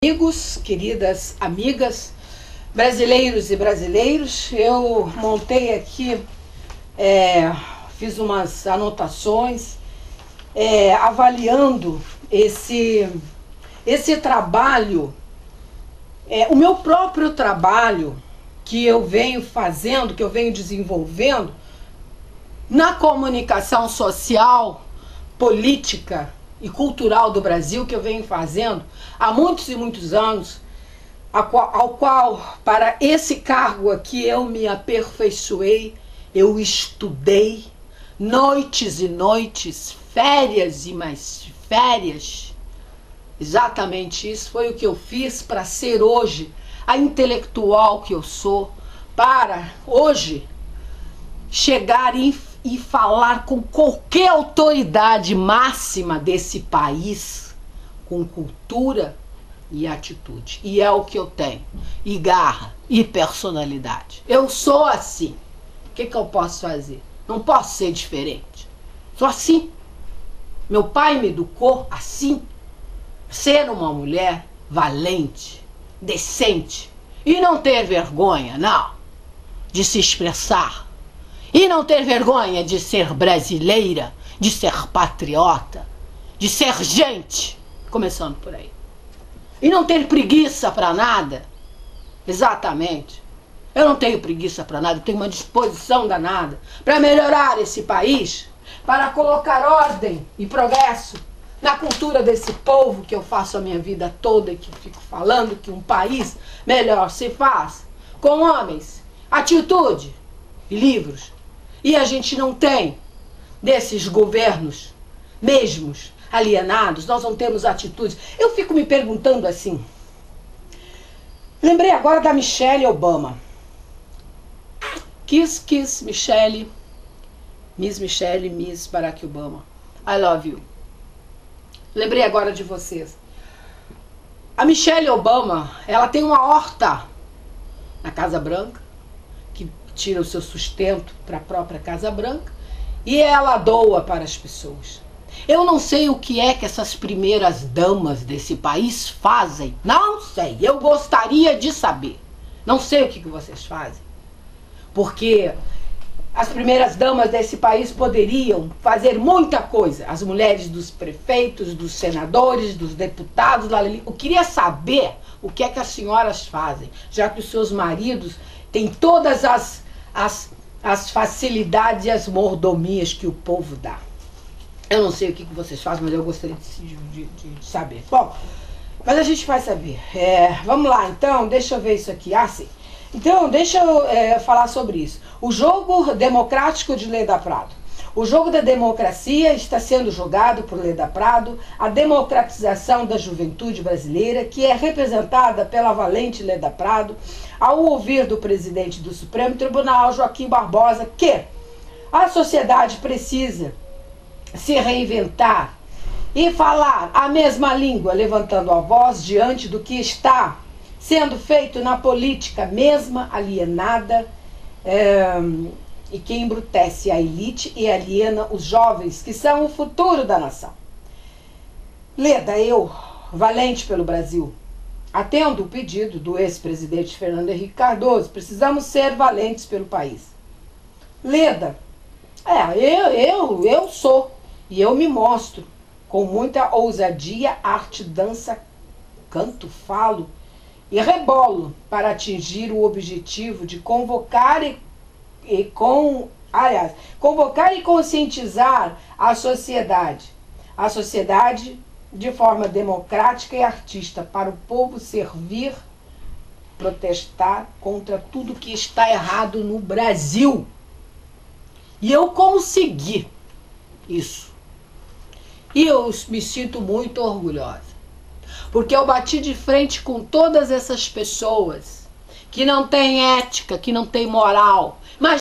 Amigos, queridas amigas, brasileiros e brasileiros, eu montei aqui, fiz umas anotações, avaliando esse trabalho, o meu próprio trabalho que eu venho fazendo, que eu venho desenvolvendo na comunicação social, política e cultural do Brasil, que eu venho fazendo há muitos e muitos anos, ao qual, para esse cargo aqui, eu me aperfeiçoei, eu estudei, noites e noites, férias e mais férias. Exatamente isso foi o que eu fiz para ser hoje a intelectual que eu sou, para hoje chegar e falar com qualquer autoridade máxima desse país, com cultura e atitude. E é o que eu tenho, e garra, e personalidade. Eu sou assim. O que eu posso fazer? Não posso ser diferente. Sou assim. Meu pai me educou assim. Ser uma mulher valente, decente, e não ter vergonha, não, de se expressar. E não ter vergonha de ser brasileira, de ser patriota, de ser gente, começando por aí. E não ter preguiça para nada. Exatamente. Eu não tenho preguiça para nada, eu tenho uma disposição danada para melhorar esse país, para colocar ordem e progresso na cultura desse povo que eu faço a minha vida toda e que fico falando que um país melhor se faz com homens, atitude e livros. E a gente não tem desses governos mesmos alienados, nós não temos atitudes. Eu fico me perguntando assim, lembrei agora da Michelle Obama. Kiss Michelle, Miss Barack Obama. I love you. Lembrei agora de vocês. A Michelle Obama, ela tem uma horta na Casa Branca, tira o seu sustento para a própria Casa Branca, e ela doa para as pessoas. Eu não sei o que é que essas primeiras damas desse país fazem. Não sei. Eu gostaria de saber. Não sei o que vocês fazem. Porque as primeiras damas desse país poderiam fazer muita coisa. As mulheres dos prefeitos, dos senadores, dos deputados. Eu queria saber o que é que as senhoras fazem, já que os seus maridos têm todas as facilidades e as mordomias que o povo dá. Eu não sei o que vocês fazem, mas eu gostaria de saber. Bom, mas a gente vai saber. Vamos lá, então, deixa eu ver isso aqui. Sim. Então, deixa eu falar sobre isso. O jogo democrático de Leda Prado. O jogo da democracia está sendo jogado por Leda Prado, a democratização da juventude brasileira, que é representada pela valente Leda Prado, ao ouvir do presidente do Supremo Tribunal, Joaquim Barbosa, que a sociedade precisa se reinventar e falar a mesma língua, levantando a voz diante do que está sendo feito na política mesma alienada, e que embrutece a elite e aliena os jovens, que são o futuro da nação. Leda, eu, valente pelo Brasil, atendo o pedido do ex-presidente Fernando Henrique Cardoso, precisamos ser valentes pelo país. Leda, eu sou, e eu me mostro, com muita ousadia, arte, dança, canto, falo e rebolo para atingir o objetivo de convocar e conscientizar a sociedade de forma democrática e artista, para o povo servir, protestar contra tudo que está errado no Brasil. E eu consegui isso. E eu me sinto muito orgulhosa, porque eu bati de frente com todas essas pessoas que não têm ética, que não têm moral,